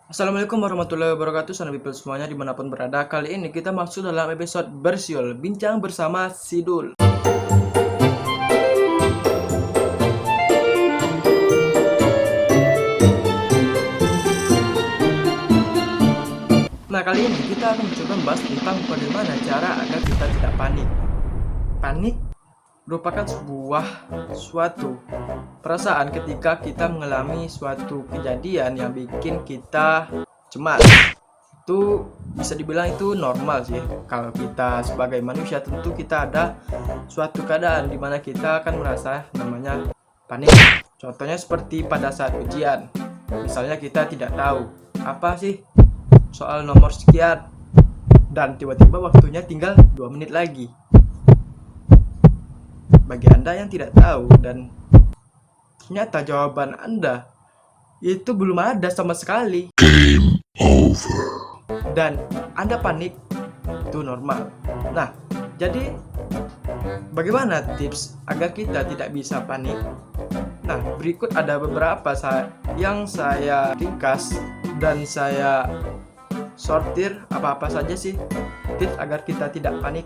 Assalamualaikum warahmatullahi wabarakatuh, salam people semuanya dimanapun berada. Kali ini kita masuk dalam episode Bersiul, bincang bersama Sidul. Nah, kali ini kita akan mencoba membahas tentang bagaimana cara agar kita tidak panik. Panik merupakan suatu perasaan ketika kita mengalami suatu kejadian yang bikin kita cemas. Itu bisa dibilang itu normal sih. Kalau kita sebagai manusia tentu kita ada suatu keadaan di mana kita akan merasa namanya panik. Contohnya seperti pada saat ujian. Misalnya kita tidak tahu apa sih soal nomor sekian dan tiba-tiba waktunya tinggal 2 menit lagi. Bagi Anda yang tidak tahu dan ternyata jawaban Anda itu belum ada sama sekali dan Anda panik, itu normal. Nah, jadi bagaimana tips agar kita tidak bisa panik? Nah, berikut ada beberapa yang saya ringkas dan saya sortir apa-apa saja sih tips agar kita tidak panik.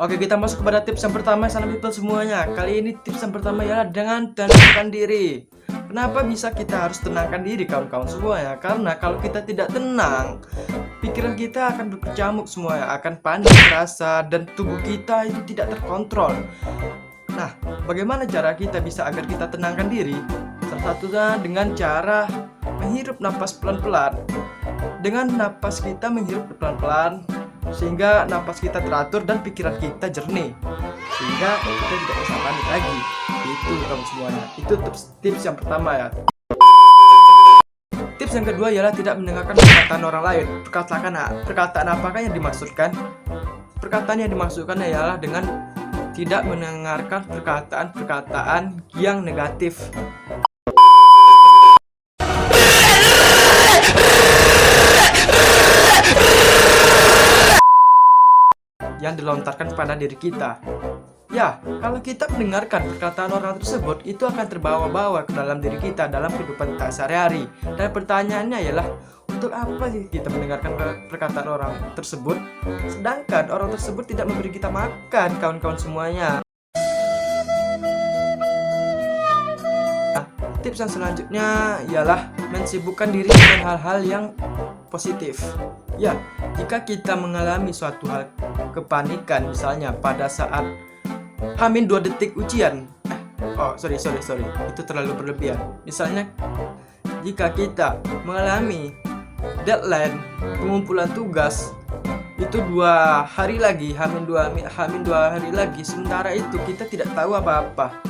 Oke, kita masuk kepada tips yang pertama, salam people semuanya. Kali ini tips yang pertama ialah dengan tenangkan diri. Kenapa bisa kita harus tenangkan diri kawan-kawan semuanya? Karena kalau kita tidak tenang, pikiran kita akan berkecamuk semuanya, akan panik rasa dan tubuh kita itu tidak terkontrol. Nah, bagaimana cara kita bisa agar kita tenangkan diri? Salah satunya dengan cara menghirup napas pelan-pelan. Dengan napas kita menghirup pelan-pelan, sehingga napas kita teratur dan pikiran kita jernih, sehingga kita tidak usah panik lagi. Itu kamu semuanya. Itu tips yang pertama ya. Tips yang kedua ialah tidak mendengarkan perkataan orang lain. Perkataan apakah yang dimaksudkan? Perkataan yang dimaksudkan ialah dengan tidak mendengarkan perkataan-perkataan yang negatif yang dilontarkan kepada diri kita. Ya, kalau kita mendengarkan perkataan orang tersebut, itu akan terbawa-bawa ke dalam diri kita dalam kehidupan kita sehari-hari. Dan pertanyaannya ialah, untuk apa sih kita mendengarkan perkataan orang tersebut, sedangkan orang tersebut tidak memberi kita makan, kawan-kawan semuanya. Nah, tips yang selanjutnya ialah mensibukkan diri dengan hal-hal yang positif. Ya, jika kita mengalami suatu hal kepanikan, misalnya pada saat Hamin 2 detik ujian. Sorry, itu terlalu berlebihan. Misalnya, jika kita mengalami deadline pengumpulan tugas itu 2 hari lagi, Hamin 2 hari lagi, sementara itu kita tidak tahu apa-apa,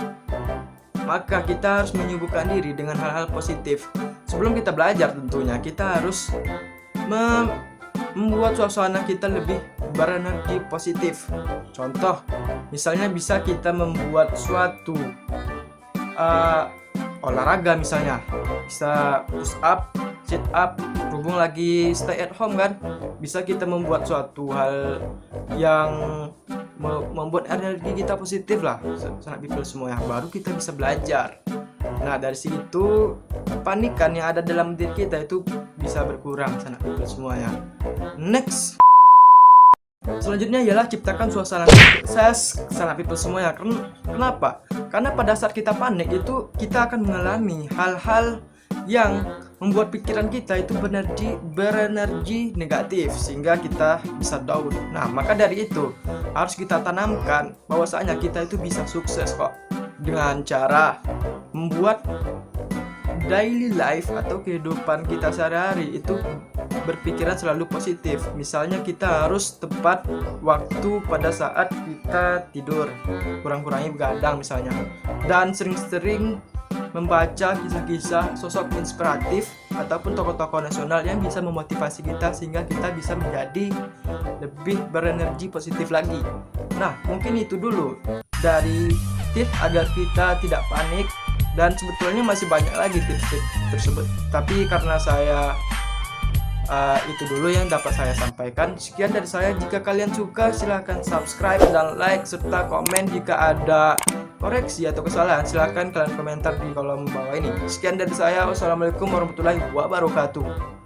maka kita harus menyibukkan diri dengan hal-hal positif. Sebelum kita belajar tentunya kita harus membuat suasana kita lebih berenergi positif. Contoh, misalnya bisa kita membuat suatu olahraga, misalnya bisa push up, sit up, berhubung lagi stay at home kan, bisa kita membuat suatu hal yang membuat energi kita positif lah, sangat people semua, baru kita bisa belajar. Nah, dari situ kepanikan yang ada dalam diri kita itu bisa berkurang, sangat people semuanya. Next, selanjutnya ialah ciptakan suasana sukses, sangat people semuanya. Kenapa? Karena pada saat kita panik itu kita akan mengalami hal-hal yang membuat pikiran kita itu berenergi negatif, sehingga kita bisa down. Nah, maka dari itu harus kita tanamkan bahwasanya kita itu bisa sukses kok, dengan cara membuat daily life atau kehidupan kita sehari-hari itu berpikiran selalu positif. Misalnya kita harus tepat waktu pada saat kita tidur, kurang-kurangi begadang misalnya, dan sering-sering membaca kisah-kisah sosok inspiratif ataupun tokoh-tokoh nasional yang bisa memotivasi kita sehingga kita bisa menjadi lebih berenergi positif lagi. Nah, mungkin itu dulu dari tips agar kita tidak panik, dan sebetulnya masih banyak lagi tips-tips tersebut, tapi karena saya Itu dulu yang dapat saya sampaikan. Sekian dari saya. Jika kalian suka, silahkan subscribe dan like serta komen. Jika ada koreksi atau kesalahan, silahkan kalian komentar di kolom bawah ini. Sekian dari saya. Wassalamualaikum warahmatullahi wabarakatuh.